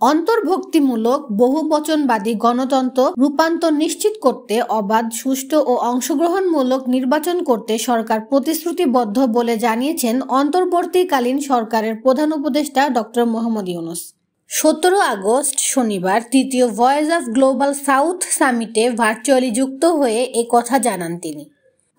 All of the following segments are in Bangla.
অন্তর্ভুক্তিমূলক বহুবচনবাদী গণতন্ত্র রূপান্তর নিশ্চিত করতে অবাধ, সুষ্ঠু ও অংশগ্রহণমূলক নির্বাচন করতে সরকার প্রতিশ্রুতিবদ্ধ বলে জানিয়েছেন অন্তর্বর্তীকালীন সরকারের প্রধান উপদেষ্টা ডক্টর মোহাম্মদ ইউনূস। 17 আগস্ট শনিবার তৃতীয় ভয়েস অফ গ্লোবাল সাউথ সামিটে ভার্চুয়ালি যুক্ত হয়ে একথা জানান তিনি।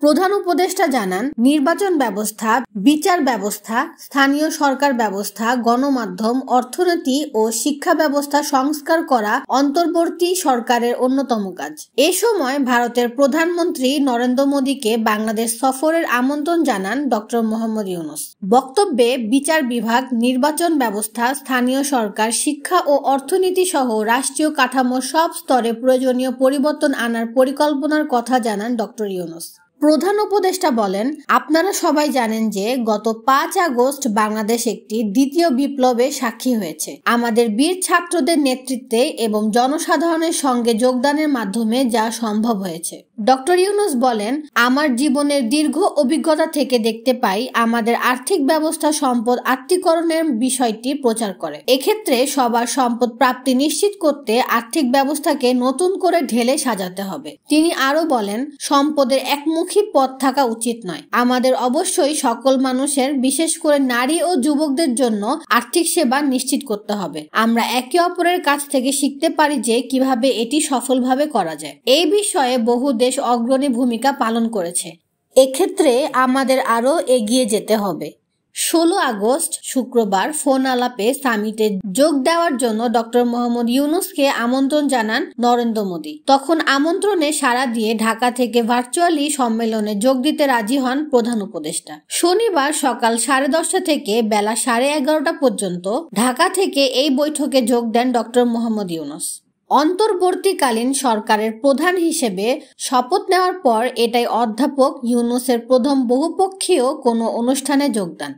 প্রধান উপদেষ্টা জানান, নির্বাচন ব্যবস্থা, বিচার ব্যবস্থা, স্থানীয় সরকার ব্যবস্থা, গণমাধ্যম, অর্থনীতি ও শিক্ষা ব্যবস্থা সংস্কার করা অন্তর্বর্তী সরকারের অন্যতম কাজ। এ সময় ভারতের প্রধানমন্ত্রী নরেন্দ্র মোদীকে বাংলাদেশ সফরের আমন্ত্রণ জানান ডক্টর মোহাম্মদ ইউনূস। বক্তব্যে বিচার বিভাগ, নির্বাচন ব্যবস্থা, স্থানীয় সরকার, শিক্ষা ও অর্থনীতি সহ রাষ্ট্রীয় কাঠামোর সব স্তরে প্রয়োজনীয় পরিবর্তন আনার পরিকল্পনার কথা জানান ডক্টর ইউনূস। প্রধান উপদেষ্টা বলেন, আপনারা সবাই জানেন যে গত 5 আগস্ট বাংলাদেশ একটি দ্বিতীয় বিপ্লবের সাক্ষী হয়েছে। আমাদের বীর ছাত্রদের নেতৃত্বে এবং জনসাধারণের সঙ্গে যোগদানের মাধ্যমে যা সম্ভব হয়েছে। ডক্টর ইউনূস বলেন, আমার জীবনের দীর্ঘ অভিজ্ঞতা থেকে দেখতে পাই আমাদের আর্থিক ব্যবস্থা সম্পদ আত্মীকরণের বিষয়টি প্রচার করে। এক্ষেত্রে সবার সম্পদ প্রাপ্তি নিশ্চিত করতে আর্থিক ব্যবস্থাকে নতুন করে ঢেলে সাজাতে হবে। তিনি আরো বলেন, সম্পদের একমুখী পথ থাকা উচিত নয়। আমাদের অবশ্যই সকল মানুষের, বিশেষ করে নারী ও যুবকদের জন্য আর্থিক সেবা নিশ্চিত করতে হবে। আমরা একে অপরের কাছ থেকে শিখতে পারি যে কিভাবে এটি সফলভাবে করা যায়। এই বিষয়ে বহু দেশ অগ্রণী ভূমিকা পালন করেছে। এক্ষেত্রে আমাদের আরো এগিয়ে যেতে হবে। 16 আগস্ট শুক্রবার ফোন আলাপে সামিটে যোগ দেওয়ার জন্য ডক্টর মোহাম্মদ ইউনূসকে আমন্ত্রণ জানান নরেন্দ্র মোদী। তখন আমন্ত্রণে সাড়া দিয়ে ঢাকা থেকে ভার্চুয়ালি সম্মেলনে যোগ দিতে রাজি হন প্রধান উপদেষ্টা। শনিবার সকাল 10:30 থেকে বেলা 11:30 পর্যন্ত ঢাকা থেকে এই বৈঠকে যোগ দেন ডক্টর মোহাম্মদ ইউনূস। অন্তর্বর্তীকালীন সরকারের প্রধান হিসেবে শপথ নেওয়ার পর এটাই অধ্যাপক ইউনূসের প্রথম বহুপক্ষীয় কোনো অনুষ্ঠানে যোগদান।